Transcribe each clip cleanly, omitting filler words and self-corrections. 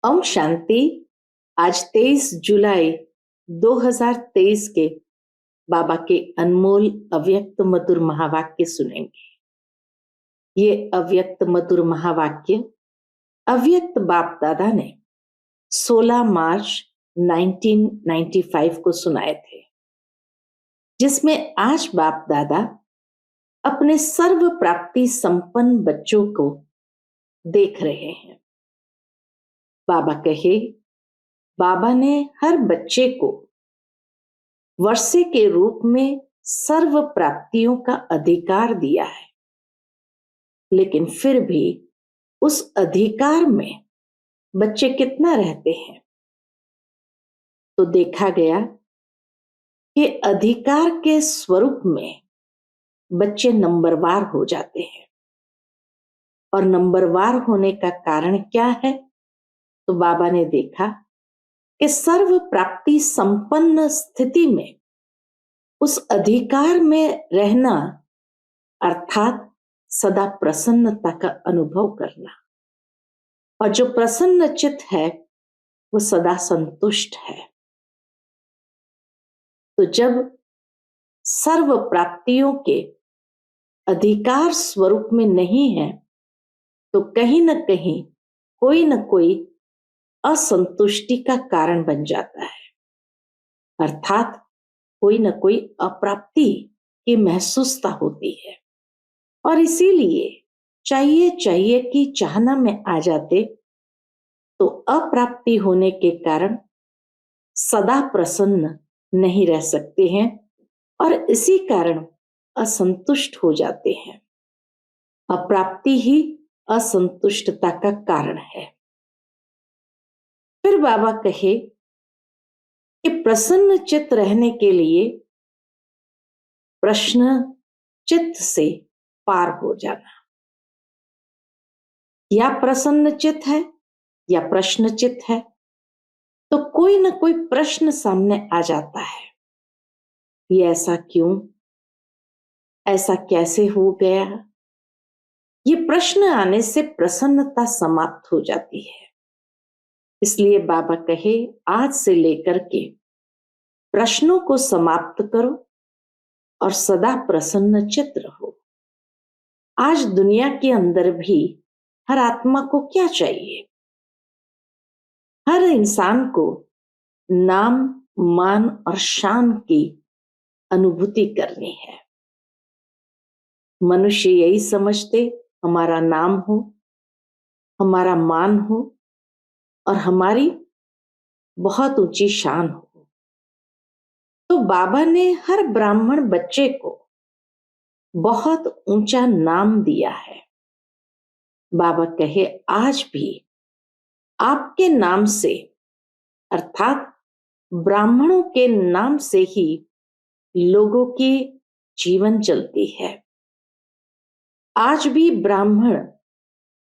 ओम शांति। आज 23 जुलाई 2023 के बाबा के अनमोल अव्यक्त मधुर महावाक्य सुनेंगे। ये अव्यक्त मधुर महावाक्य अव्यक्त बाप दादा ने 16 मार्च 1995 को सुनाए थे, जिसमें आज बाप दादा अपने सर्व प्राप्ति संपन्न बच्चों को देख रहे हैं। बाबा कहे, बाबा ने हर बच्चे को वर्षे के रूप में सर्व प्राप्तियों का अधिकार दिया है, लेकिन फिर भी उस अधिकार में बच्चे कितना रहते हैं, तो देखा गया कि अधिकार के स्वरूप में बच्चे नंबरवार हो जाते हैं। और नंबरवार होने का कारण क्या है? तो बाबा ने देखा कि सर्व प्राप्ति संपन्न स्थिति में उस अधिकार में रहना अर्थात सदा प्रसन्नता का अनुभव करना, और जो प्रसन्न चित्त है वो सदा संतुष्ट है। तो जब सर्व प्राप्तियों के अधिकार स्वरूप में नहीं है, तो कहीं न कहीं कोई न कोई असंतुष्टि का कारण बन जाता है, अर्थात कोई न कोई अप्राप्ति की महसूसता होती है। और इसीलिए चाहिए कि चाहना में आ जाते तो अप्राप्ति होने के कारण सदा प्रसन्न नहीं रह सकते हैं, और इसी कारण असंतुष्ट हो जाते हैं। अप्राप्ति ही असंतुष्टता का कारण है। फिर बाबा कहे कि प्रसन्न चित्त रहने के लिए प्रश्न चित्त से पार हो जाना, या प्रसन्न चित्त है या प्रश्न चित्त है, तो कोई ना कोई प्रश्न सामने आ जाता है। ये ऐसा क्यों? ऐसा कैसे हो गया? ये प्रश्न आने से प्रसन्नता समाप्त हो जाती है। इसलिए बाबा कहे, आज से लेकर के प्रश्नों को समाप्त करो और सदा प्रसन्न चित्त रहो। आज दुनिया के अंदर भी हर आत्मा को क्या चाहिए? हर इंसान को नाम, मान और शान की अनुभूति करनी है। मनुष्य यही समझते हमारा नाम हो, हमारा मान हो और हमारी बहुत ऊंची शान हो। तो बाबा ने हर ब्राह्मण बच्चे को बहुत ऊंचा नाम दिया है। बाबा कहे, आज भी आपके नाम से अर्थात ब्राह्मणों के नाम से ही लोगों की जीवन चलती है। आज भी ब्राह्मण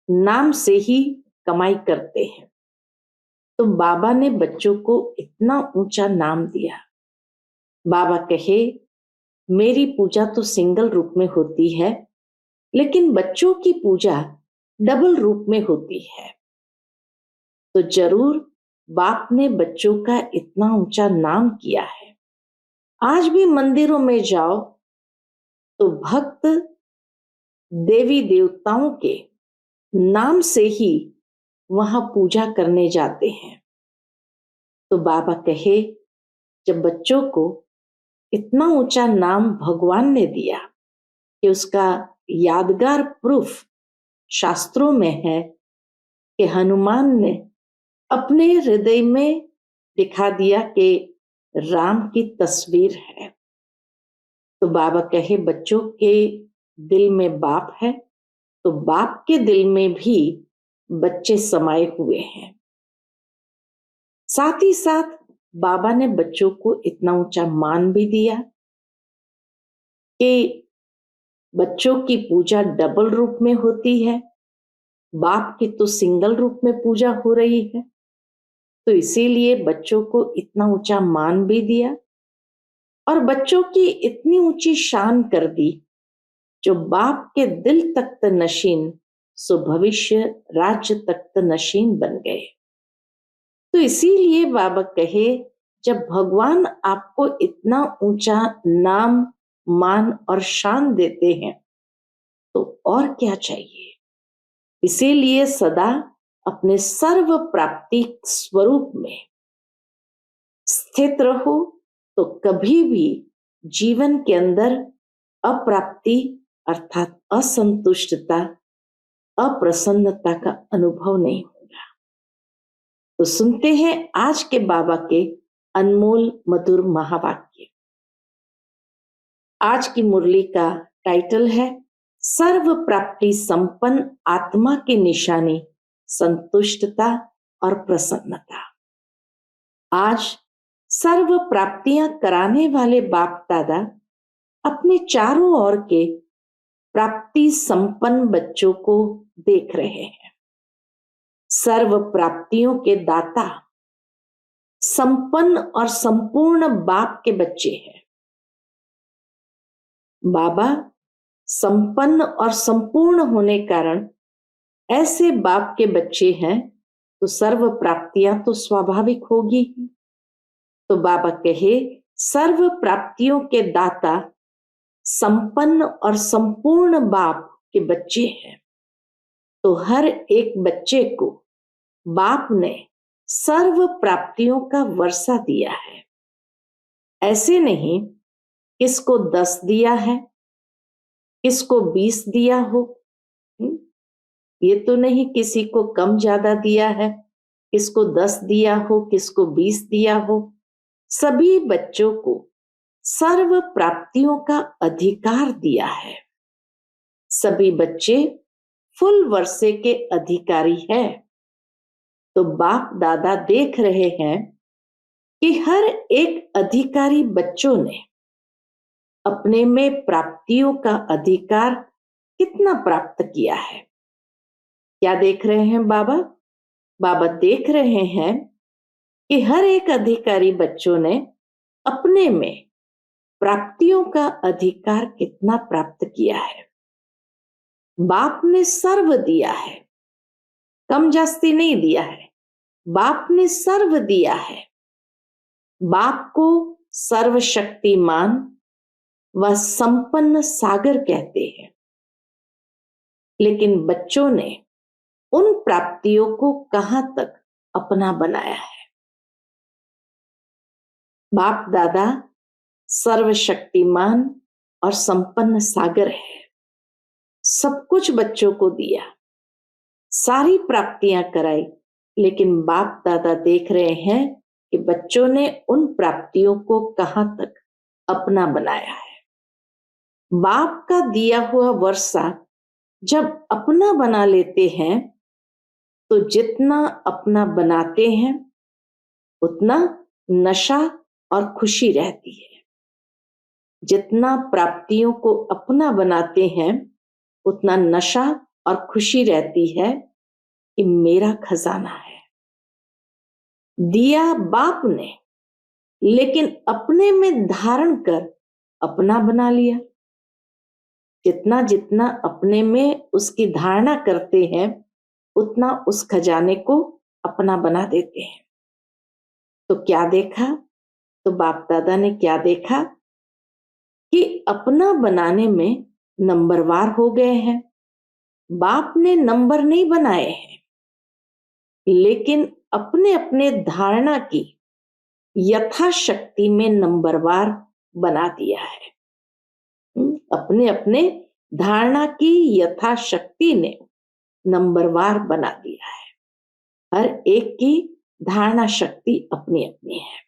नाम से ही कमाई करते हैं। तो बाबा ने बच्चों को इतना ऊंचा नाम दिया। बाबा कहे, मेरी पूजा तो सिंगल रूप में होती है, लेकिन बच्चों की पूजा डबल रूप में होती है। तो जरूर बाप ने बच्चों का इतना ऊंचा नाम किया है। आज भी मंदिरों में जाओ तो भक्त देवी देवताओं के नाम से ही वहां पूजा करने जाते हैं। तो बाबा कहे, जब बच्चों को इतना ऊंचा नाम भगवान ने दिया कि उसका यादगार प्रूफ शास्त्रों में है कि हनुमान ने अपने हृदय में दिखा दिया कि राम की तस्वीर है। तो बाबा कहे, बच्चों के दिल में बाप है, तो बाप के दिल में भी बच्चे समाये हुए हैं। साथ ही साथ बाबा ने बच्चों को इतना ऊंचा मान भी दिया कि बच्चों की पूजा डबल रूप में होती है, बाप की तो सिंगल रूप में पूजा हो रही है। तो इसीलिए बच्चों को इतना ऊंचा मान भी दिया और बच्चों की इतनी ऊंची शान कर दी, जो बाप के दिल तख्त नशीन सो भविष्य राज्य तख्त नशीन बन गए। तो इसीलिए बाबा कहे, जब भगवान आपको इतना ऊंचा नाम, मान और शान देते हैं तो और क्या चाहिए। इसीलिए सदा अपने सर्व प्राप्ति स्वरूप में स्थित रहो, तो कभी भी जीवन के अंदर अप्राप्ति अर्थात असंतुष्टता, अप्रसन्नता का अनुभव नहीं होगा। तो सुनते हैं आज के बाबा के अनमोल मधुर महावाक्य। आज की मुरली का टाइटल है सर्व प्राप्ति संपन्न आत्मा की निशानी संतुष्टता और प्रसन्नता। आज सर्व प्राप्तियां कराने वाले बाप दादा अपने चारों ओर के प्राप्ति संपन्न बच्चों को देख रहे हैं। सर्व प्राप्तियों के दाता संपन्न और संपूर्ण बाप के बच्चे हैं। बाबा संपन्न और संपूर्ण होने कारण ऐसे बाप के बच्चे हैं, तो सर्व प्राप्तियां तो स्वाभाविक होगी ही। तो बाबा कहे सर्व प्राप्तियों के दाता संपन्न और संपूर्ण बाप के बच्चे हैं। तो हर एक बच्चे को बाप ने सर्व प्राप्तियों का वर्षा दिया है। ऐसे नहीं किसको 10 दिया है, किसको 20 दिया हो, ये तो नहीं किसी को कम ज्यादा दिया है, किसको 10 दिया हो, किसको 20 दिया हो। सभी बच्चों को सर्व प्राप्तियों का अधिकार दिया है। सभी बच्चे फुल वर्षे के अधिकारी हैं। तो बाप दादा देख रहे हैं कि हर एक अधिकारी बच्चों ने अपने में प्राप्तियों का अधिकार कितना प्राप्त किया है। क्या देख रहे हैं बाबा? बाबा देख रहे हैं कि हर एक अधिकारी बच्चों ने अपने में प्राप्तियों का अधिकार कितना प्राप्त किया है। बाप ने सर्व दिया है, कम जास्ती नहीं दिया है, बाप ने सर्व दिया है। बाप को सर्वशक्तिमान व संपन्न सागर कहते हैं। लेकिन बच्चों ने उन प्राप्तियों को कहां तक अपना बनाया है। बाप दादा सर्वशक्तिमान और संपन्न सागर है। सब कुछ बच्चों को दिया, सारी प्राप्तियां कराई, लेकिन बाप दादा देख रहे हैं कि बच्चों ने उन प्राप्तियों को कहां तक अपना बनाया है। बाप का दिया हुआ वर्षा जब अपना बना लेते हैं, तो जितना अपना बनाते हैं उतना नशा और खुशी रहती है। जितना प्राप्तियों को अपना बनाते हैं उतना नशा और खुशी रहती है कि मेरा खजाना है। दिया बाप ने, लेकिन अपने में धारण कर अपना बना लिया। जितना जितना अपने में उसकी धारणा करते हैं उतना उस खजाने को अपना बना देते हैं। तो क्या देखा? तो बाप दादा ने क्या देखा कि अपना बनाने में नंबरवार हो गए हैं। बाप ने नंबर नहीं बनाए हैं, लेकिन अपने अपने धारणा की यथाशक्ति में नंबरवार बना दिया है। अपने अपने धारणा की यथाशक्ति ने नंबरवार बना दिया है। हर एक की धारणा शक्ति अपनी अपनी है।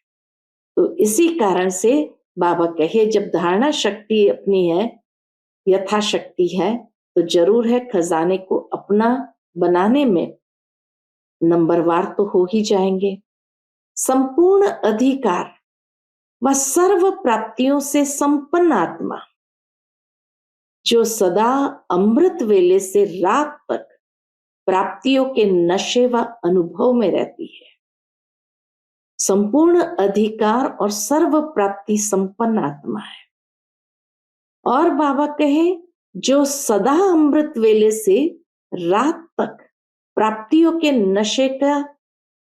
तो इसी कारण से बाबा कहे जब धारणा शक्ति अपनी है, यथाशक्ति है, तो जरूर है खजाने को अपना बनाने में नंबरवार तो हो ही जाएंगे। संपूर्ण अधिकार व सर्व प्राप्तियों से संपन्न आत्मा जो सदा अमृत वेले से रात तक प्राप्तियों के नशे व अनुभव में रहती है। संपूर्ण अधिकार और सर्व प्राप्ति संपन्न आत्मा है। और बाबा कहे जो सदा अमृत वेले से रात तक प्राप्तियों के नशे का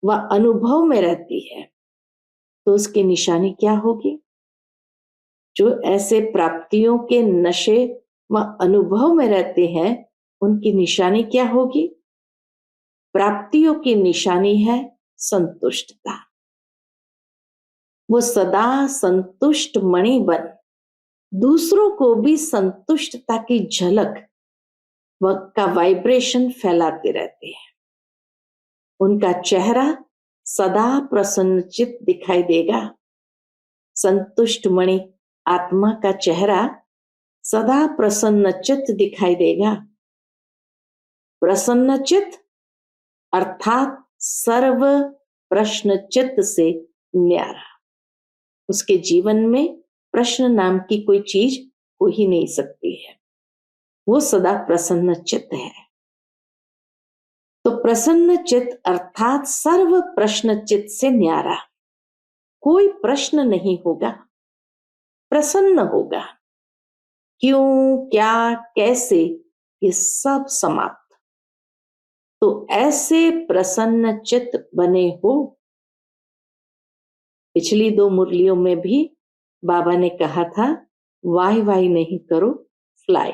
वह अनुभव में रहती है, तो उसकी निशानी क्या होगी? जो ऐसे प्राप्तियों के नशे व अनुभव में रहते हैं, उनकी निशानी क्या होगी? प्राप्तियों की निशानी है संतुष्टता। वो सदा संतुष्ट मणि बन दूसरों को भी संतुष्टता की झलक व का वाइब्रेशन फैलाते रहते हैं। उनका चेहरा सदा प्रसन्नचित दिखाई देगा। संतुष्ट मणि आत्मा का चेहरा सदा प्रसन्नचित दिखाई देगा। प्रसन्नचित अर्थात सर्व प्रश्नचित से न्यारा। उसके जीवन में प्रश्न नाम की कोई चीज हो ही नहीं सकती है। वो सदा प्रसन्नचित है। तो प्रसन्नचित अर्थात सर्व प्रश्नचित से न्यारा। कोई प्रश्न नहीं होगा, प्रसन्न होगा। क्यों, क्या, कैसे, ये सब समाप्त। तो ऐसे प्रसन्न चित्त बने हो। पिछली 2 मुरलियों में भी बाबा ने कहा था, वाई वाई नहीं करो, फ्लाई।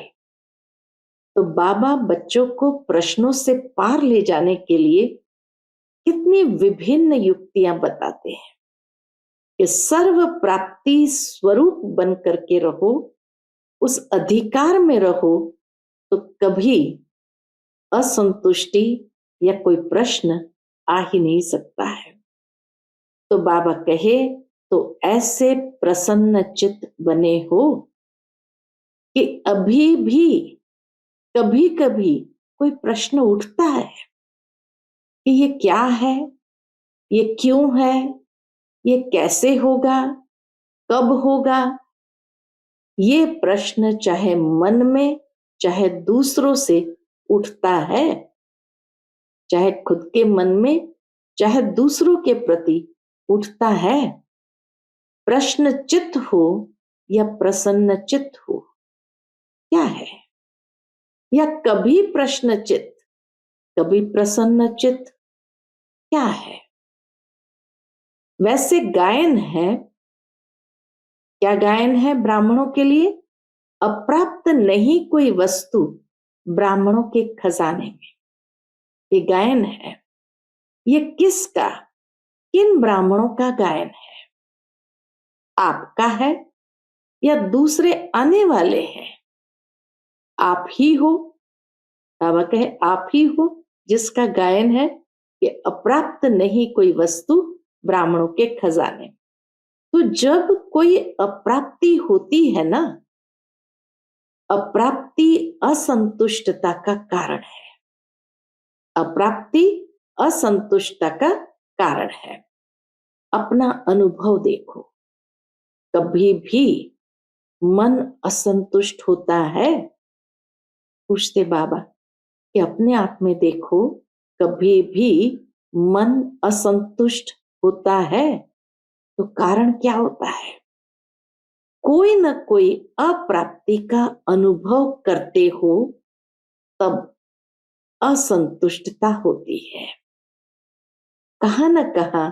तो बाबा बच्चों को प्रश्नों से पार ले जाने के लिए कितनी विभिन्न युक्तियां बताते हैं कि सर्व प्राप्ति स्वरूप बन करके रहो, उस अधिकार में रहो, तो कभी असंतुष्टि या कोई प्रश्न आ ही नहीं सकता है। तो बाबा कहे, तो ऐसे प्रसन्न चित्त बने हो कि अभी भी कभी कभी कोई प्रश्न उठता है कि ये क्या है, ये क्यों है, ये कैसे होगा, कब होगा। ये प्रश्न चाहे मन में चाहे दूसरों से उठता है, चाहे खुद के मन में चाहे दूसरों के प्रति उठता है। प्रश्न चित्त हो या प्रसन्न चित्त हो, क्या है? या कभी प्रश्न चित्त कभी प्रसन्न चित्त, क्या है? वैसे गायन है, क्या गायन है ब्राह्मणों के लिए? अप्राप्त नहीं कोई वस्तु ब्राह्मणों के खजाने में। ये गायन है। ये किसका, किन ब्राह्मणों का गायन है? आपका है या दूसरे आने वाले हैं? आप ही हो। बाबा कहे, आप ही हो जिसका गायन है कि अप्राप्त नहीं कोई वस्तु ब्राह्मणों के खजाने। तो जब कोई अप्राप्ति होती है ना, अप्राप्ति असंतुष्टता का कारण है। अप्राप्ति असंतुष्टता का कारण है। अपना अनुभव देखो, कभी भी मन असंतुष्ट होता है? पूछते बाबा कि अपने आप में देखो, कभी भी मन असंतुष्ट होता है? तो कारण क्या होता है? कोई न कोई अप्राप्ति का अनुभव करते हो, तब असंतुष्टता होती है। कहां न कहां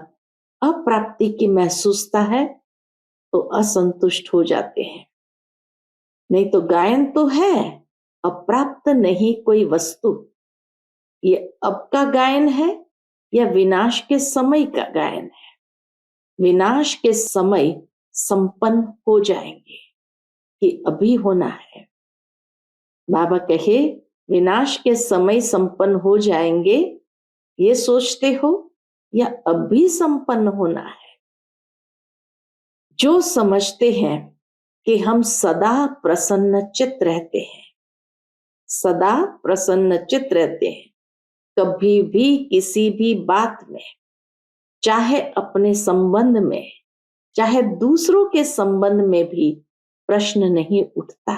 अप्राप्ति की महसूसता है तो असंतुष्ट हो जाते हैं। नहीं तो गायन तो है, अप्राप्त नहीं कोई वस्तु। ये अब का गायन है या विनाश के समय का गायन है? विनाश के समय संपन्न हो जाएंगे कि अभी होना है। बाबा कहे, विनाश के समय संपन्न हो जाएंगे, ये सोचते हो या अभी संपन्न होना है? जो समझते हैं कि हम सदा प्रसन्नचित्त रहते हैं, सदा प्रसन्नचित्त रहते हैं, कभी भी किसी भी बात में, चाहे अपने संबंध में चाहे दूसरों के संबंध में भी प्रश्न नहीं उठता,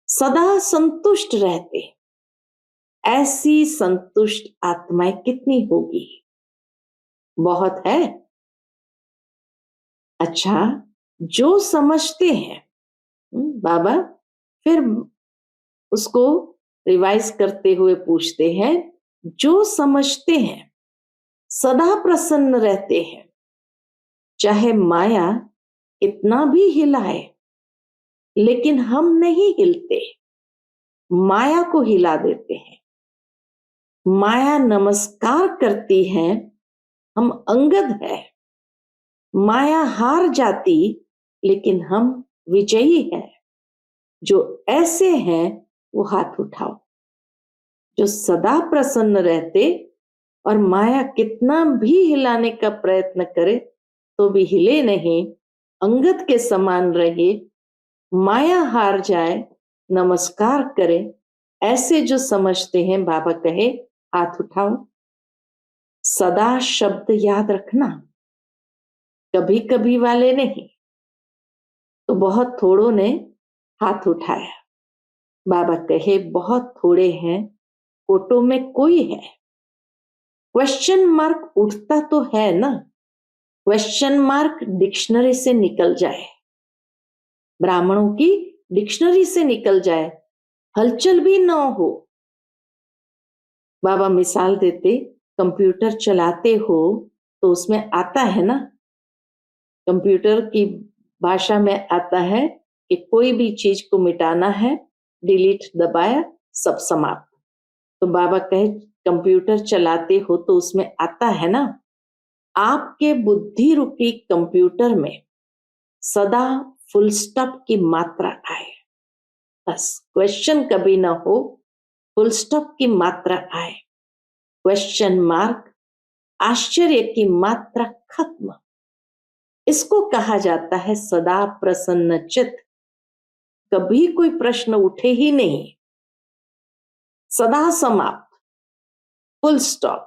सदा संतुष्ट रहते। ऐसी संतुष्ट आत्माएं कितनी होगी? बहुत है। अच्छा, जो समझते हैं, बाबा फिर उसको रिवाइज करते हुए पूछते हैं, जो समझते हैं सदा प्रसन्न रहते हैं, चाहे माया कितना भी हिलाए, लेकिन हम नहीं हिलते, माया को हिला देते हैं। माया नमस्कार करती है, हम अंगद है। माया हार जाती, लेकिन हम विजयी हैं। जो ऐसे हैं वो हाथ उठाओ, जो सदा प्रसन्न रहते और माया कितना भी हिलाने का प्रयत्न करे तो भी हिले नहीं, अंगद के समान रहे, माया हार जाए, नमस्कार करे, ऐसे जो समझते हैं, बाबा कहे हाथ उठाओ। सदा शब्द याद रखना, कभी कभी वाले नहीं। तो बहुत थोड़ों ने हाथ उठाया। बाबा कहे बहुत थोड़े हैं, फोटो में कोई है। क्वेश्चन मार्क उठता तो है ना, क्वेश्चन मार्क डिक्शनरी से निकल जाए, ब्राह्मणों की डिक्शनरी से निकल जाए, हलचल भी ना हो। बाबा मिसाल देते, कंप्यूटर चलाते हो तो उसमें आता है ना, कंप्यूटर की भाषा में आता है कि कोई भी चीज को मिटाना है, डिलीट दबाया, सब समाप्त। तो बाबा कहे कंप्यूटर चलाते हो तो उसमें आता है ना, आपके बुद्धि रूपी कंप्यूटर में सदा फुल स्टॉप की मात्रा आए, बस क्वेश्चन कभी ना हो, फुल स्टॉप की मात्रा आए, क्वेश्चन मार्क, आश्चर्य की मात्रा खत्म। इसको कहा जाता है सदा प्रसन्न चित्त। कभी कोई प्रश्न उठे ही नहीं, सदा समाप्त, फुल स्टॉप।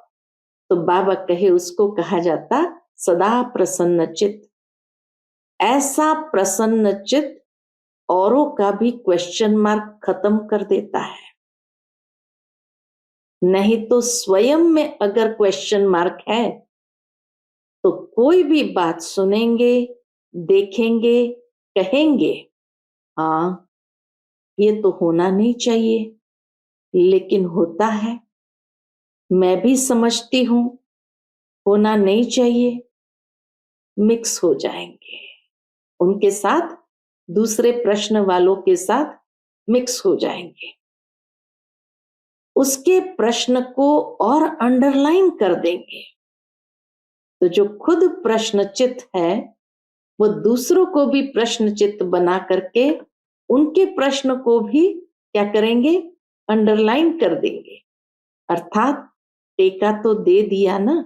तो बाबा कहे उसको कहा जाता सदा प्रसन्न चित्त। ऐसा प्रसन्न चित्त औरों का भी क्वेश्चन मार्क खत्म कर देता है। नहीं तो स्वयं में अगर क्वेश्चन मार्क है तो कोई भी बात सुनेंगे, देखेंगे, कहेंगे हाँ ये तो होना नहीं चाहिए, लेकिन होता है, मैं भी समझती हूं होना नहीं चाहिए, मिक्स हो जाएंगे उनके साथ, दूसरे प्रश्न वालों के साथ मिक्स हो जाएंगे, उसके प्रश्न को और अंडरलाइन कर देंगे। तो जो खुद प्रश्नचित्त है वो दूसरों को भी प्रश्नचित्त बना करके उनके प्रश्न को भी क्या करेंगे, अंडरलाइन कर देंगे। अर्थात टेका तो दे दिया ना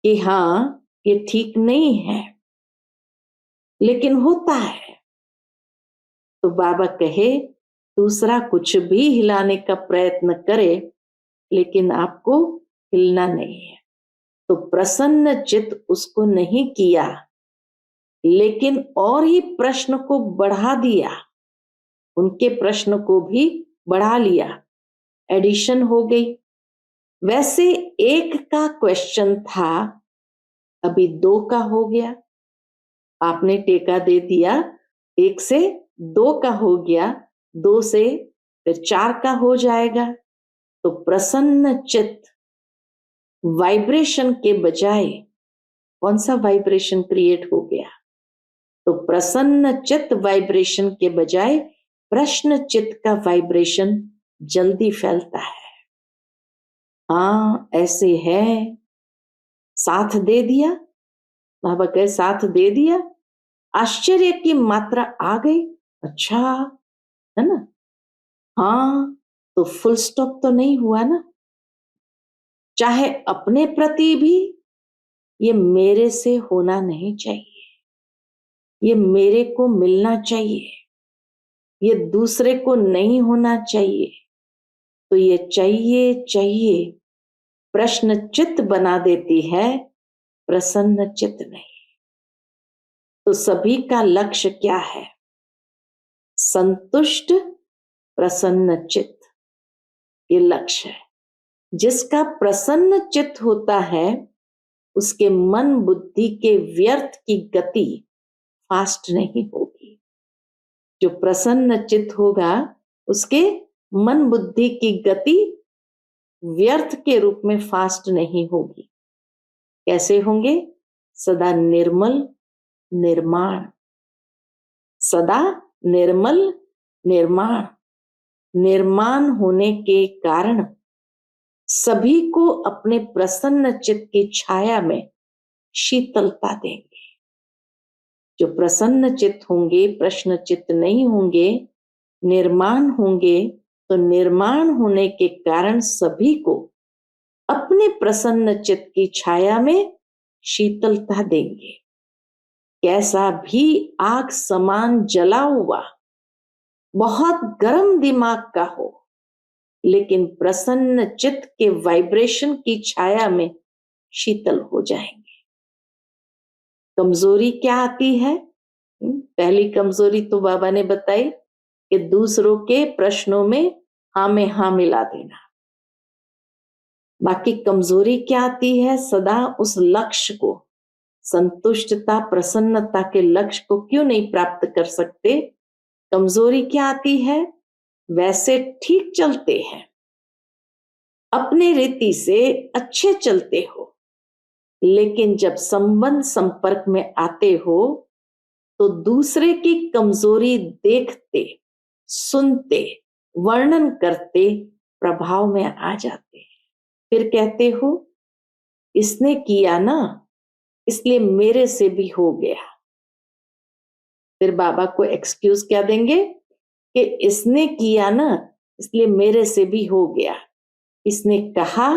कि हाँ ये ठीक नहीं है, लेकिन होता है। तो बाबा कहे दूसरा कुछ भी हिलाने का प्रयत्न करे, लेकिन आपको हिलना नहीं है। तो प्रसन्न चित्त उसको नहीं किया, लेकिन और ही प्रश्न को बढ़ा दिया, उनके प्रश्न को भी बढ़ा लिया, एडिशन हो गई। वैसे एक का क्वेश्चन था, अभी 2 का हो गया, आपने टेका दे दिया, 1 से 2 का हो गया, 2 से फिर 4 का हो जाएगा। तो प्रसन्न चित्त वाइब्रेशन के बजाय कौन सा वाइब्रेशन क्रिएट हो गया, तो प्रसन्न चित्त वाइब्रेशन के बजाय प्रश्न चित्त का वाइब्रेशन जल्दी फैलता है। हाँ ऐसे है, साथ दे दिया, बाबा कहे साथ दे दिया, आश्चर्य की मात्रा आ गई, अच्छा है ना, हाँ तो फुल स्टॉप तो नहीं हुआ ना। चाहे अपने प्रति भी ये मेरे से होना नहीं चाहिए, ये मेरे को मिलना चाहिए, ये दूसरे को नहीं होना चाहिए, तो ये चाहिए चाहिए प्रश्न चित्त बना देती है, प्रसन्न चित्त नहीं। तो सभी का लक्ष्य क्या है, संतुष्ट प्रसन्न चित्त, ये लक्ष्य है। जिसका प्रसन्न चित्त होता है उसके मन बुद्धि के व्यर्थ की गति फास्ट नहीं होगी। जो प्रसन्न चित्त होगा उसके मन बुद्धि की गति व्यर्थ के रूप में फास्ट नहीं होगी। कैसे होंगे? सदा निर्मल निर्माण, सदा निर्मल निर्माण। निर्माण होने के कारण सभी को अपने प्रसन्न चित्त की छाया में शीतलता देंगे। जो प्रसन्न चित्त होंगे, प्रश्न चित्त नहीं होंगे, निर्माण होंगे, तो निर्माण होने के कारण सभी को अपने प्रसन्न चित्त की छाया में शीतलता देंगे। कैसा भी आग समान जला हुआ, बहुत गर्म दिमाग का हो, लेकिन प्रसन्न चित्त के वाइब्रेशन की छाया में शीतल हो जाएंगे। कमजोरी क्या आती है? पहली कमजोरी तो बाबा ने बताई कि दूसरों के प्रश्नों में हाँ में हाँ मिला देना। बाकी कमजोरी क्या आती है? सदा उस लक्ष्य को, संतुष्टता प्रसन्नता के लक्ष्य को क्यों नहीं प्राप्त कर सकते? कमजोरी क्या आती है? वैसे ठीक चलते हैं, अपने रीति से अच्छे चलते हो, लेकिन जब संबंध संपर्क में आते हो तो दूसरे की कमजोरी देखते, सुनते, वर्णन करते प्रभाव में आ जाते हैं। फिर कहते हो इसने किया ना, इसलिए मेरे से भी हो गया। फिर बाबा को एक्सक्यूज क्या देंगे कि इसने किया ना, इसलिए मेरे से भी हो गया। इसने कहा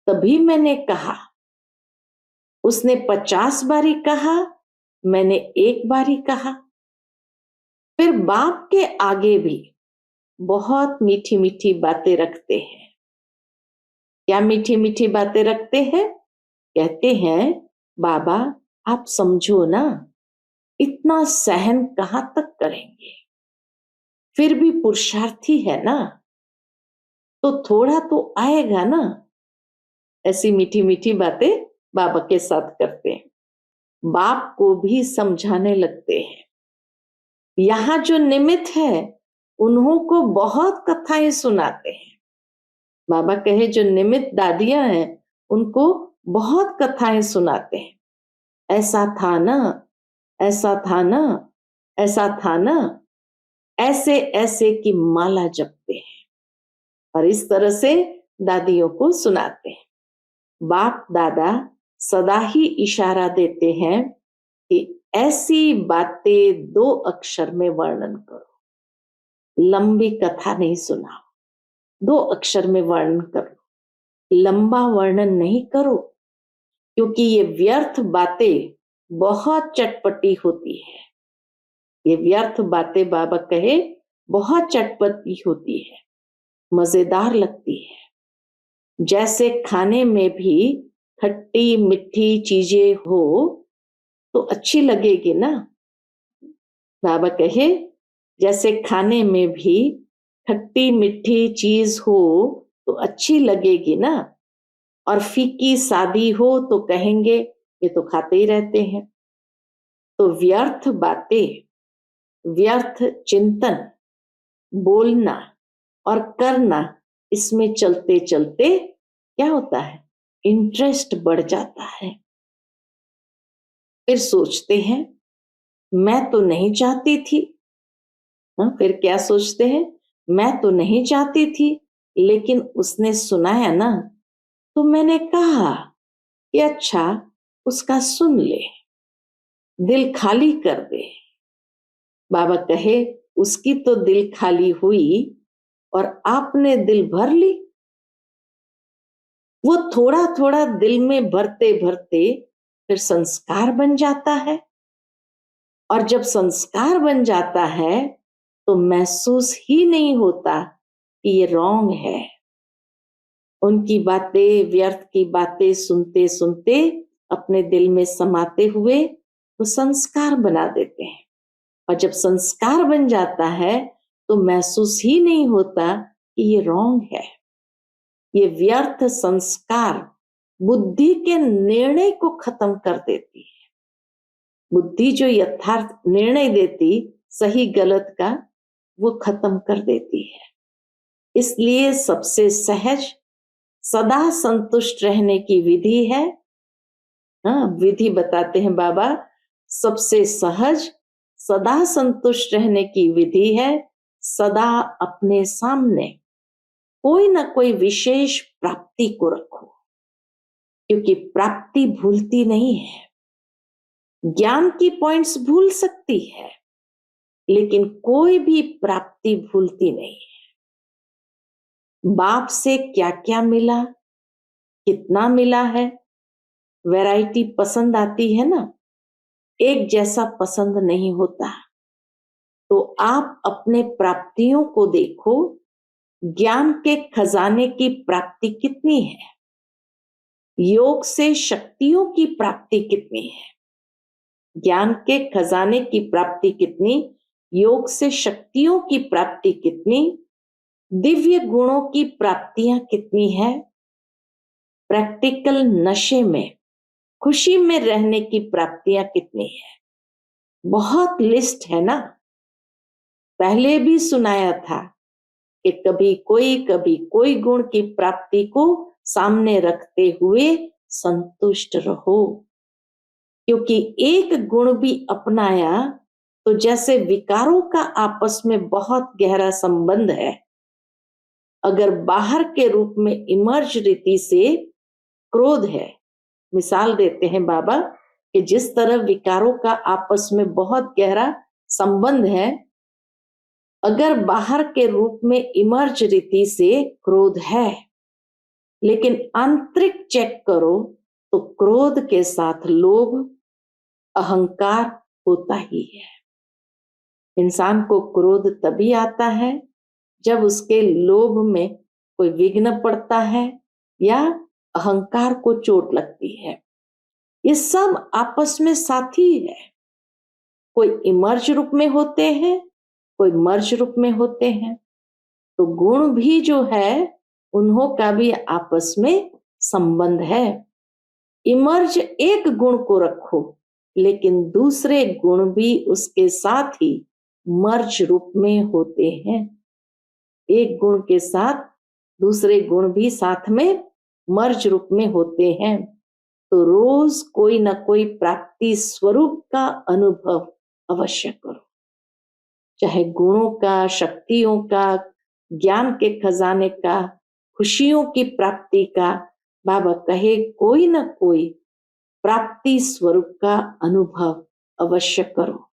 तभी मैंने कहा, उसने 50 बारी कहा, मैंने एक बारी कहा। फिर बाप के आगे भी बहुत मीठी मीठी बातें रखते हैं। क्या मीठी मीठी बातें रखते हैं? कहते हैं बाबा आप समझो ना, इतना सहन कहां तक करेंगे, फिर भी पुरुषार्थी है ना, तो थोड़ा तो आएगा ना। ऐसी मीठी मीठी बातें बाबा के साथ करते हैं। बाप को भी समझाने लगते हैं। यहाँ जो निमित्त है उन्हों को बहुत कथाएं सुनाते हैं। बाबा कहे जो निमित्त दादियां हैं उनको बहुत कथाएं सुनाते हैं। ऐसा था ना, ऐसा था ना, ऐसा था ना, ऐसे ऐसे की माला जपते हैं और इस तरह से दादियों को सुनाते हैं। बाप दादा सदा ही इशारा देते हैं कि ऐसी बातें 2 अक्षर में वर्णन करो, लंबी कथा नहीं सुनाओ, 2 अक्षर में वर्णन करो, लंबा वर्णन नहीं करो, क्योंकि ये व्यर्थ बातें बहुत चटपटी होती है। ये व्यर्थ बातें बाबा कहे बहुत चटपटी होती है, मजेदार लगती है। जैसे खाने में भी खट्टी मीठी चीजें हो तो अच्छी लगेगी ना। बाबा कहे जैसे खाने में भी खट्टी मीठी चीज हो तो अच्छी लगेगी ना, और फीकी सादी हो तो कहेंगे ये तो खाते ही रहते हैं। तो व्यर्थ बातें, व्यर्थ चिंतन, बोलना और करना, इसमें चलते चलते क्या होता है? इंटरेस्ट बढ़ जाता है। फिर सोचते हैं मैं तो नहीं चाहती थी। फिर क्या सोचते हैं? मैं तो नहीं चाहती थी, लेकिन उसने सुनाया ना, तो मैंने कहा कि अच्छा उसका सुन ले, दिल खाली कर दे। बाबा कहे उसकी तो दिल खाली हुई और आपने दिल भर ली। वो थोड़ा थोड़ा दिल में भरते भरते फिर संस्कार बन जाता है, और जब संस्कार बन जाता है तो महसूस ही नहीं होता कि ये रॉन्ग है। उनकी बातें, व्यर्थ की बातें सुनते सुनते अपने दिल में समाते हुए वो संस्कार बना देते हैं, और जब संस्कार बन जाता है तो महसूस ही नहीं होता कि ये रॉन्ग है। ये व्यर्थ संस्कार बुद्धि के निर्णय को खत्म कर देती है। बुद्धि जो यथार्थ निर्णय देती सही गलत का, वो खत्म कर देती है। इसलिए सबसे सहज, सदा संतुष्ट रहने की विधि है हाँ, विधि बताते हैं बाबा। सबसे सहज सदा संतुष्ट रहने की विधि है सदा अपने सामने कोई ना कोई विशेष प्राप्ति को रखो, क्योंकि प्राप्ति भूलती नहीं है। ज्ञान की पॉइंट्स भूल सकती है, लेकिन कोई भी प्राप्ति भूलती नहीं है। बाप से क्या क्या मिला, कितना मिला है, वैरायटी पसंद आती है ना, एक जैसा पसंद नहीं होता। तो आप अपने प्राप्तियों को देखो, ज्ञान के खजाने की प्राप्ति कितनी है, योग से शक्तियों की प्राप्ति कितनी है, ज्ञान के खजाने की प्राप्ति कितनी, योग से शक्तियों की प्राप्ति कितनी, दिव्य गुणों की प्राप्तियां कितनी है, प्रैक्टिकल नशे में खुशी में रहने की प्राप्तियां कितनी है। बहुत लिस्ट है ना। पहले भी सुनाया था कि कभी कोई गुण की प्राप्ति को सामने रखते हुए संतुष्ट रहो, क्योंकि एक गुण भी अपनाया तो जैसे विकारों का आपस में बहुत गहरा संबंध है। अगर बाहर के रूप में इमर्ज रीति से क्रोध है, मिसाल देते हैं बाबा कि जिस तरह विकारों का आपस में बहुत गहरा संबंध है, अगर बाहर के रूप में इमर्ज रीति से क्रोध है, लेकिन आंतरिक चेक करो तो क्रोध के साथ लोभ अहंकार होता ही है। इंसान को क्रोध तभी आता है जब उसके लोभ में कोई विघ्न पड़ता है या अहंकार को चोट लगती है। ये सब आपस में साथी है। कोई इमर्ज रूप में होते हैं, कोई मर्ज रूप में होते हैं। तो गुण भी जो है उन्हों का भी आपस में संबंध है। इमर्ज एक गुण को रखो, लेकिन दूसरे गुण भी उसके साथ ही मर्ज रूप में होते हैं। एक गुण के साथ दूसरे गुण भी साथ में मर्ज रूप में होते हैं। तो रोज कोई ना कोई प्राप्ति स्वरूप का अनुभव अवश्य करो, चाहे गुणों का, शक्तियों का, ज्ञान के खजाने का, खुशियों की प्राप्ति का। बाबा कहे कोई ना कोई प्राप्ति स्वरूप का अनुभव अवश्य करो।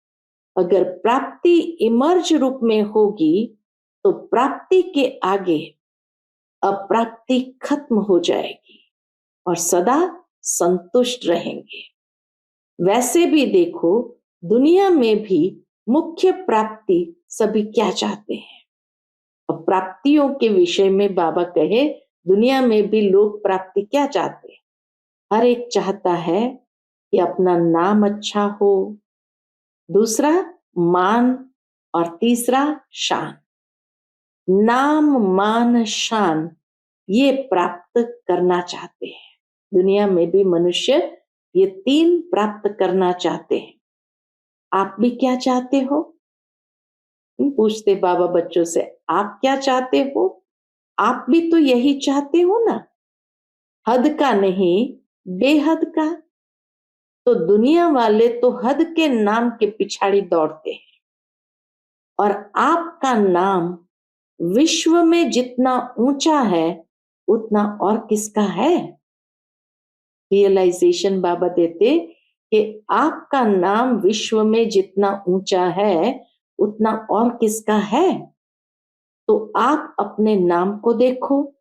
अगर प्राप्ति इमर्ज रूप में होगी तो प्राप्ति के आगे अप्राप्ति खत्म हो जाएगी और सदा संतुष्ट रहेंगे। वैसे भी देखो, दुनिया में भी मुख्य प्राप्ति सभी क्या चाहते हैं। और प्राप्तियों के विषय में बाबा कहे दुनिया में भी लोग प्राप्ति क्या चाहते हैं। हर एक चाहता है कि अपना नाम अच्छा हो, दूसरा मान, और तीसरा शान। नाम, मान, शान ये प्राप्त करना चाहते हैं। दुनिया में भी मनुष्य ये तीन प्राप्त करना चाहते हैं। आप भी क्या चाहते हो? पूछते बाबा बच्चों से, आप क्या चाहते हो? आप भी तो यही चाहते हो ना, हद का नहीं बेहद का। तो दुनिया वाले तो हद के नाम के पिछाड़ी दौड़ते हैं, और आपका नाम विश्व में जितना ऊंचा है उतना और किसका है। रियलाइजेशन बाबा देते कि आपका नाम विश्व में जितना ऊंचा है उतना और किसका है। तो आप अपने नाम को देखो।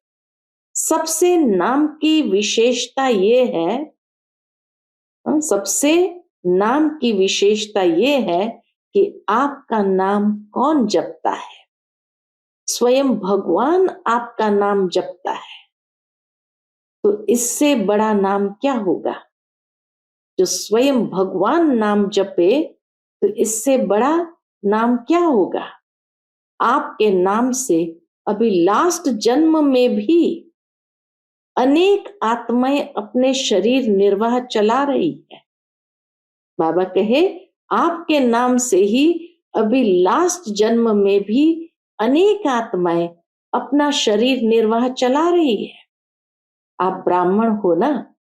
सबसे नाम की विशेषता ये है, सबसे नाम की विशेषता ये है कि आपका नाम कौन जपता है। स्वयं भगवान आपका नाम जपता है। तो इससे बड़ा नाम क्या होगा। जो स्वयं भगवान नाम जपे तो इससे बड़ा नाम क्या होगा। आपके नाम से अभी लास्ट जन्म में भी अनेक आत्माएं अपने शरीर निर्वाह चला रही है। बाबा कहे आपके नाम से ही अभी लास्ट जन्म में भी अनेक आत्माएं अपना शरीर निर्वाह चला रही है। आप ब्राह्मण हो ना,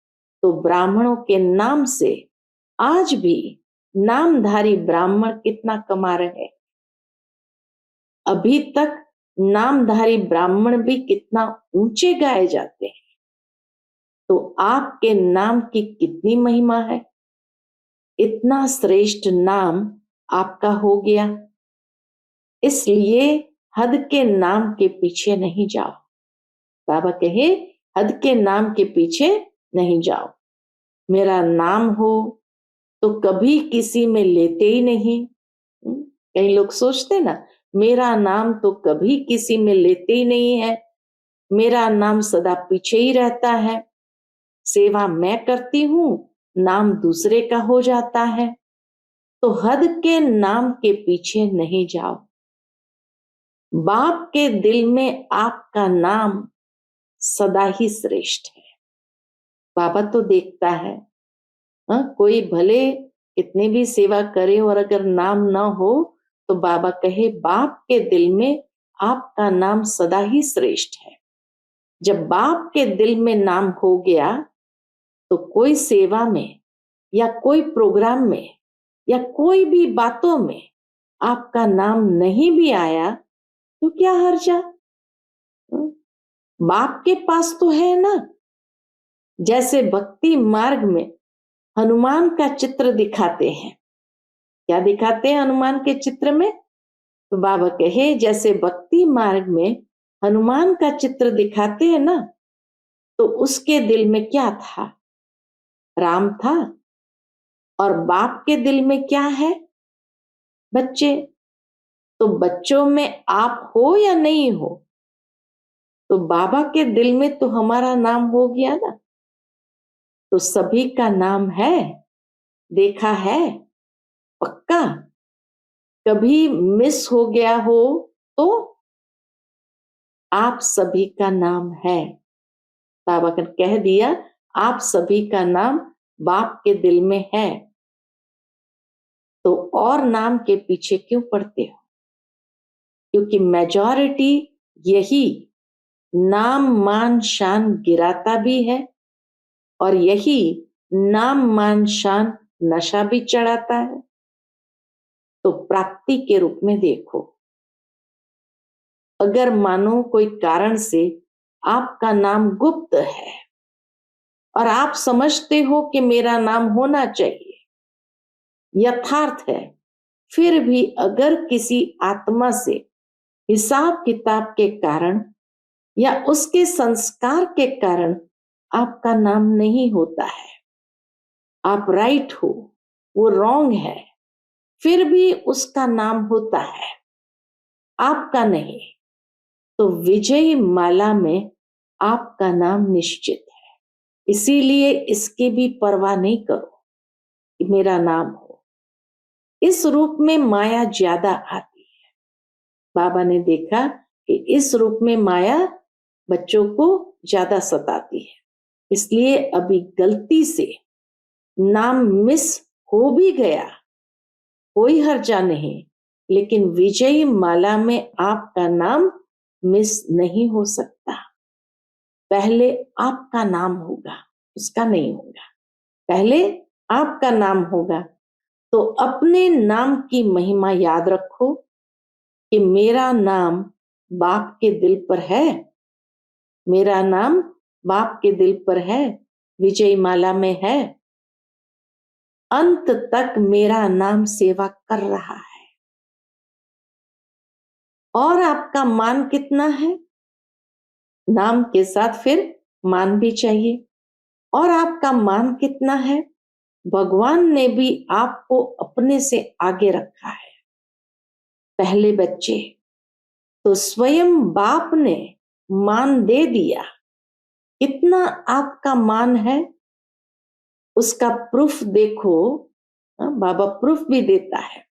तो ब्राह्मणों के नाम से आज भी नामधारी ब्राह्मण कितना कमा रहे हैं। अभी तक नामधारी ब्राह्मण भी कितना ऊंचे गाए जाते हैं। तो आपके नाम की कितनी महिमा है। इतना श्रेष्ठ नाम आपका हो गया, इसलिए हद के नाम के पीछे नहीं जाओ। बाबा कहे हद के नाम के पीछे नहीं जाओ। मेरा नाम हो तो कभी किसी में लेते ही नहीं। कई लोग सोचते ना, मेरा नाम तो कभी किसी में लेते ही नहीं है, मेरा नाम सदा पीछे ही रहता है, सेवा मैं करती हूं, नाम दूसरे का हो जाता है। तो हद के नाम के पीछे नहीं जाओ। बाप के दिल में आपका नाम सदा ही श्रेष्ठ है। बाबा तो देखता है, कोई भले कितनी भी सेवा करे और अगर नाम ना हो तो बाबा कहे बाप के दिल में आपका नाम सदा ही श्रेष्ठ है। जब बाप के दिल में नाम हो गया तो कोई सेवा में या कोई प्रोग्राम में या कोई भी बातों में आपका नाम नहीं भी आया तो क्या हर्जा। बाप के पास तो है ना। जैसे भक्ति मार्ग में हनुमान का चित्र दिखाते हैं, क्या दिखाते हैं हनुमान के चित्र में। तो बाबा कहे जैसे भक्ति मार्ग में हनुमान का चित्र दिखाते हैं ना, तो उसके दिल में क्या था, राम था। और बाप के दिल में क्या है, बच्चे। तो बच्चों में आप हो या नहीं हो, तो बाबा के दिल में तो हमारा नाम हो गया ना। तो सभी का नाम है, देखा है पक्का। कभी मिस हो गया हो तो आप सभी का नाम है। बाबा ने कह दिया आप सभी का नाम बाप के दिल में है, तो और नाम के पीछे क्यों पड़ते हो। क्योंकि मेजॉरिटी यही नाम मान शान गिराता भी है और यही नाम मान शान नशा भी चढ़ाता है। तो प्राप्ति के रूप में देखो, अगर मानो कोई कारण से आपका नाम गुप्त है और आप समझते हो कि मेरा नाम होना चाहिए, यथार्थ है, फिर भी अगर किसी आत्मा से हिसाब किताब के कारण या उसके संस्कार के कारण आपका नाम नहीं होता है, आप राइट हो, वो रॉन्ग है, फिर भी उसका नाम होता है, आपका नहीं, तो विजयी माला में आपका नाम निश्चित है। इसीलिए इसकी भी परवाह नहीं करो कि मेरा नाम हो। इस रूप में माया ज्यादा आती है। बाबा ने देखा कि इस रूप में माया बच्चों को ज्यादा सताती है, इसलिए अभी गलती से नाम मिस हो भी गया कोई हर्जा नहीं, लेकिन विजयी माला में आपका नाम मिस नहीं हो सकता। पहले आपका नाम होगा, उसका नहीं होगा। पहले आपका नाम होगा। तो अपने नाम की महिमा याद रखो कि मेरा नाम बाप के दिल पर है, मेरा नाम बाप के दिल पर है, विजय माला में है। अंत तक मेरा नाम सेवा कर रहा है। और आपका मान कितना है, नाम के साथ फिर मान भी चाहिए। और आपका मान कितना है, भगवान ने भी आपको अपने से आगे रखा है। पहले बच्चे तो स्वयं बाप ने मान दे दिया। कितना आपका मान है उसका प्रूफ देखो। बाबा प्रूफ भी देता है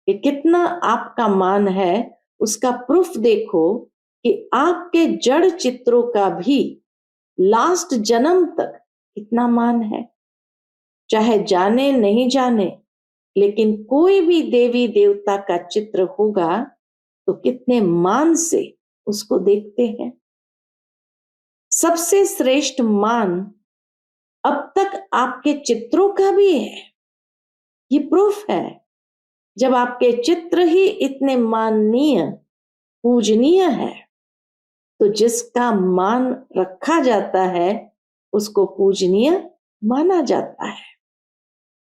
कि कितना आपका मान है, उसका प्रूफ देखो कि आपके जड़ चित्रों का भी लास्ट जन्म तक कितना मान है। चाहे जाने नहीं जाने, लेकिन कोई भी देवी देवता का चित्र होगा तो कितने मान से उसको देखते हैं। सबसे श्रेष्ठ मान अब तक आपके चित्रों का भी है। ये प्रूफ है। जब आपके चित्र ही इतने माननीय, पूजनीय है, तो जिसका मान रखा जाता है उसको पूजनीय माना जाता है।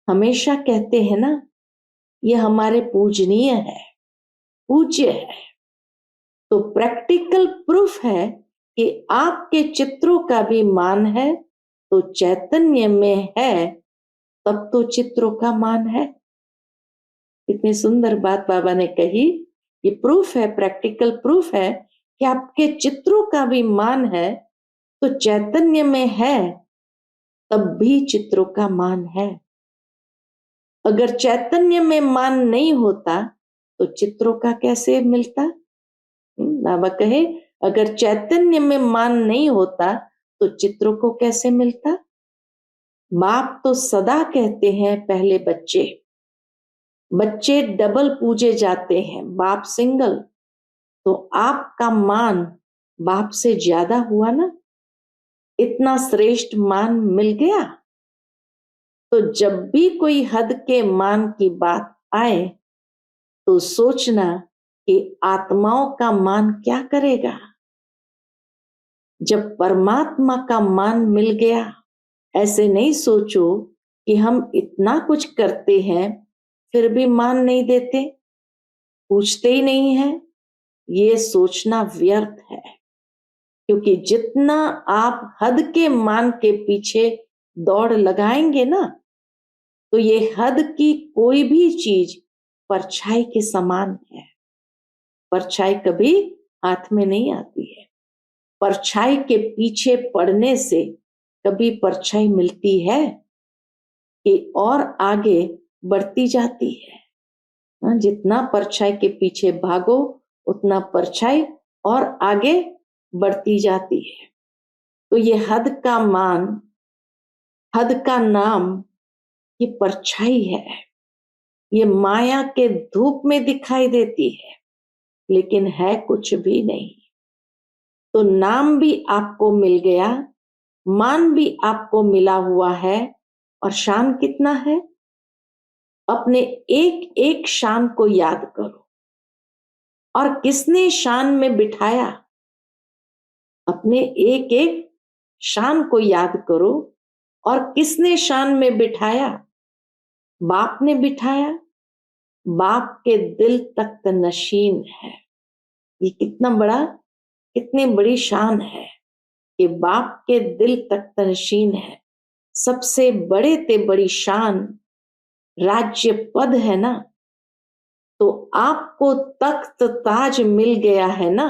हमेशा कहते हैं ना, ये हमारे पूजनीय है, पूज्य है। तो प्रैक्टिकल प्रूफ है कि आपके चित्रों का भी मान है, तो चैतन्य में है, तब तो चित्रों का मान है। इतनी सुंदर बात बाबा ने कही। ये प्रूफ है, प्रैक्टिकल प्रूफ है कि आपके चित्रों का भी मान है, तो चैतन्य में है, तब भी चित्रों का मान है। अगर चैतन्य में मान नहीं होता तो चित्रों का कैसे मिलता? बाबा कहे, अगर चैतन्य में मान नहीं होता तो चित्रों को कैसे मिलता? बाप तो सदा कहते हैं पहले बच्चे, बच्चे डबल पूजे जाते हैं, बाप सिंगल। तो आपका मान बाप से ज्यादा हुआ ना, इतना श्रेष्ठ मान मिल गया। तो जब भी कोई हद के मान की बात आए तो सोचना कि आत्माओं का मान क्या करेगा। जब परमात्मा का मान मिल गया, ऐसे नहीं सोचो कि हम इतना कुछ करते हैं फिर भी मान नहीं देते, पूछते ही नहीं है। ये सोचना व्यर्थ है, क्योंकि जितना आप हद के मान के पीछे दौड़ लगाएंगे ना, तो ये हद की कोई भी चीज परछाई के समान है। परछाई कभी हाथ में नहीं आती है। परछाई के पीछे पड़ने से कभी परछाई मिलती है कि और आगे बढ़ती जाती है। जितना परछाई के पीछे भागो उतना परछाई और आगे बढ़ती जाती है। तो ये हद का मान, हद का नाम, ये परछाई है। ये माया के धूप में दिखाई देती है, लेकिन है कुछ भी नहीं। तो नाम भी आपको मिल गया, मान भी आपको मिला हुआ है, और शान कितना है? अपने एक एक शान को याद करो। और किसने शान में बिठाया? अपने एक एक शान को याद करो। और किसने शान में बिठाया? बाप ने बिठाया। बाप के दिल तख्त नशीन है। ये कितना बड़ा, कितनी बड़ी शान है कि बाप के दिल तख्त नशीन है। सबसे बड़े ते बड़ी शान राज्य पद है ना। तो आपको तख्त ताज मिल गया है ना,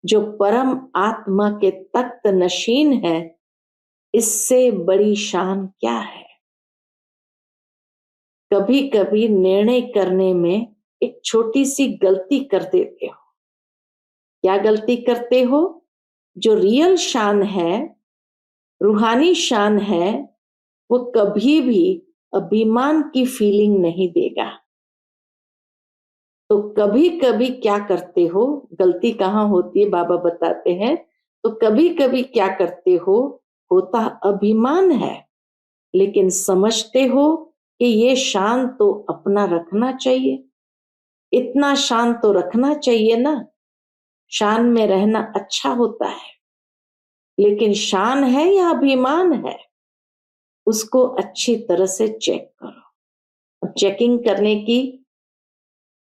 जो परम आत्मा के तख्त नशीन है। इससे बड़ी शान क्या है? कभी कभी निर्णय करने में एक छोटी सी गलती कर देते हो। क्या गलती करते हो? जो रियल शान है, रूहानी शान है, वो कभी भी अभिमान की फीलिंग नहीं देगा। तो कभी कभी क्या करते हो, गलती कहाँ होती है बाबा बताते हैं। तो कभी कभी क्या करते हो, होता अभिमान है, लेकिन समझते हो कि ये शान तो अपना रखना चाहिए, इतना शान तो रखना चाहिए ना। शान में रहना अच्छा होता है, लेकिन शान है या अभिमान है, उसको अच्छी तरह से चेक करो। अब चेकिंग करने की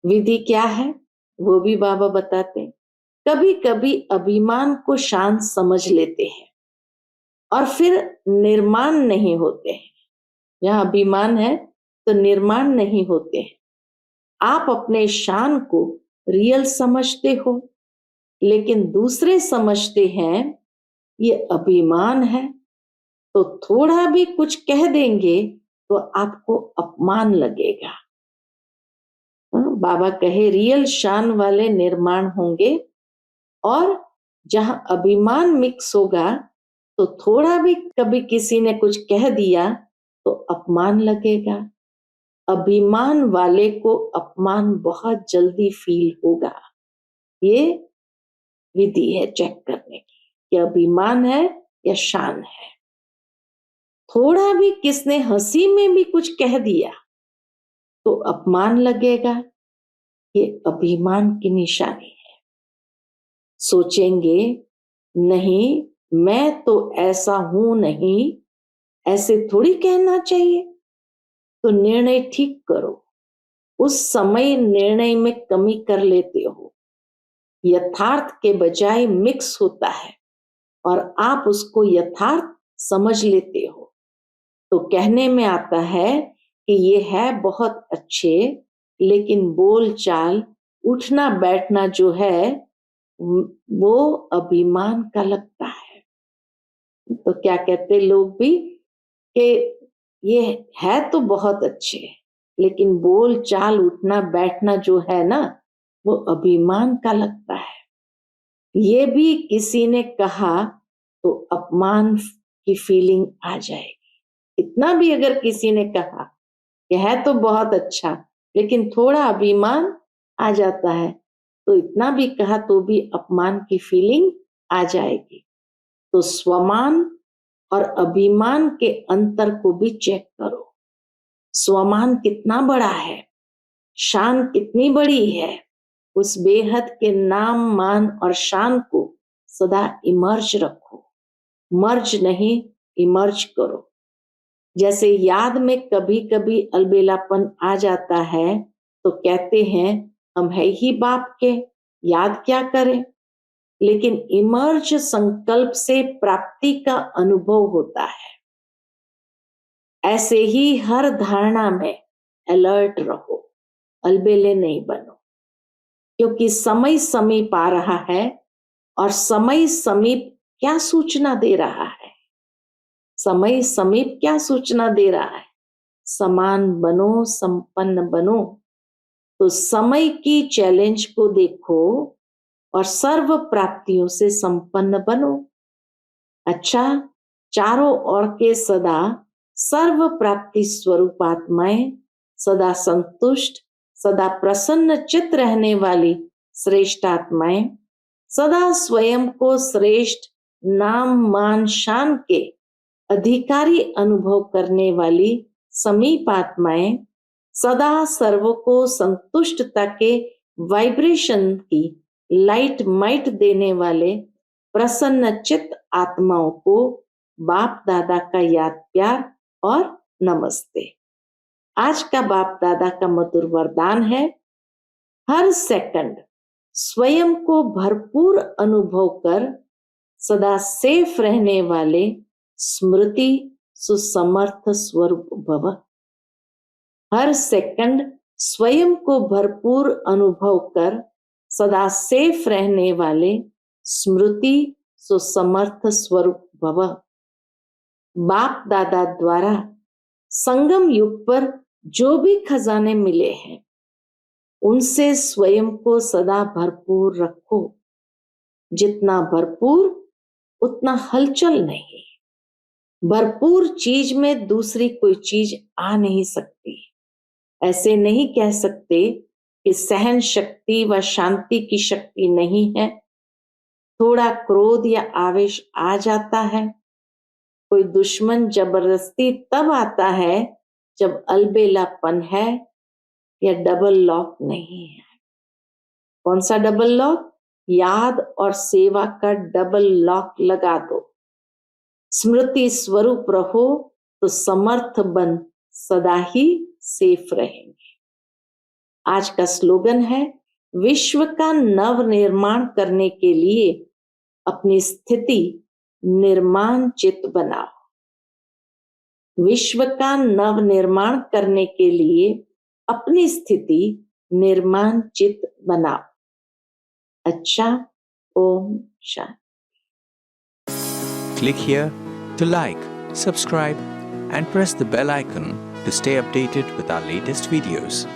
विधि क्या है, वो भी बाबा बताते हैं। कभी कभी अभिमान को शान समझ लेते हैं और फिर निर्माण नहीं होते हैं। जहां अभिमान है तो निर्माण नहीं होते हैं। आप अपने शान को रियल समझते हो, लेकिन दूसरे समझते हैं ये अभिमान है, तो थोड़ा भी कुछ कह देंगे तो आपको अपमान लगेगा। बाबा कहे रियल शान वाले निर्माण होंगे, और जहां अभिमान मिक्स होगा तो थोड़ा भी कभी किसी ने कुछ कह दिया तो अपमान लगेगा। अभिमान वाले को अपमान बहुत जल्दी फील होगा। ये विधि है चेक करने की कि अभिमान है या शान है। थोड़ा भी किसने हंसी में भी कुछ कह दिया तो अपमान लगेगा, ये अभिमान की निशानी है। सोचेंगे नहीं, मैं तो ऐसा हूं नहीं, ऐसे थोड़ी कहना चाहिए। तो निर्णय ठीक करो। उस समय निर्णय में कमी कर लेते हो, यथार्थ के बजाय मिक्स होता है और आप उसको यथार्थ समझ लेते हो। तो कहने में आता है कि ये है बहुत अच्छे, लेकिन बोल चाल उठना बैठना जो है वो अभिमान का लगता है। तो क्या कहते लोग भी कि ये है तो बहुत अच्छे, लेकिन बोल चाल उठना बैठना जो है ना वो अभिमान का लगता है। ये भी किसी ने कहा तो अपमान की फीलिंग आ जाएगी। इतना भी अगर किसी ने कहा कि है तो बहुत अच्छा, लेकिन थोड़ा अभिमान आ जाता है, तो इतना भी कहा तो भी अपमान की फीलिंग आ जाएगी। तो स्वमान और अभिमान के अंतर को भी चेक करो। स्वमान कितना बड़ा है, शान कितनी बड़ी है। उस बेहद के नाम मान और शान को सदा इमर्ज रखो, मर्ज नहीं इमर्ज करो। जैसे याद में कभी कभी अलबेलापन आ जाता है तो कहते हैं हम है ही बाप के, याद क्या करें। लेकिन इमर्ज संकल्प से प्राप्ति का अनुभव होता है। ऐसे ही हर धारणा में अलर्ट रहो, अलबेले नहीं बनो, क्योंकि समय समीप आ रहा है और समय समीप क्या सूचना दे रहा है। समय समीप क्या सूचना दे रहा है, समान बनो, संपन्न बनो। तो समय की चैलेंज को देखो और सर्व प्राप्तियों से संपन्न बनो। अच्छा, चारों ओर के सदा सर्व प्राप्ति स्वरूप आत्माएं, सदा संतुष्ट, सदा प्रसन्न चित्त रहने वाली श्रेष्ठ आत्माएं, सदा स्वयं को श्रेष्ठ नाम मान शान के अधिकारी अनुभव करने वाली समीप आत्माएं, सदा सर्व को संतुष्टता के वाइब्रेशन की लाइट माइट देने वाले प्रसन्न चित्त आत्माओं को बाप दादा का याद प्यार और नमस्ते। आज का बाप दादा का मधुर वरदान है, हर सेकंड स्वयं को भरपूर अनुभव कर सदा सेफ रहने वाले स्मृति सुसमर्थ स्वरूप भव। हर सेकंड स्वयं को भरपूर अनुभव कर सदा सेफ रहने वाले स्मृति सुसमर्थ स्वरूप भव। बाप दादा द्वारा संगम युग पर जो भी खजाने मिले हैं उनसे स्वयं को सदा भरपूर रखो। जितना भरपूर उतना हलचल नहीं। भरपूर चीज में दूसरी कोई चीज आ नहीं सकती। ऐसे नहीं कह सकते कि सहन शक्ति व शांति की शक्ति नहीं है। थोड़ा क्रोध या आवेश आ जाता है। कोई दुश्मन जबरदस्ती तब आता है जब अलबेलापन है या डबल लॉक नहीं है। कौन सा डबल लॉक? याद और सेवा का डबल लॉक लगा दो। स्मृति स्वरूप रहो तो समर्थ बन सदा ही सेफ रहेंगे। आज का स्लोगन है, विश्व का नव निर्माण करने के लिए अपनी स्थिति निर्माण चित्त बनाओ। विश्व का नव निर्माण करने के लिए अपनी स्थिति निर्माण चित्त बनाओ। अच्छा, Om Shanti. Click here to like, subscribe, and press the bell icon to stay updated with our latest videos.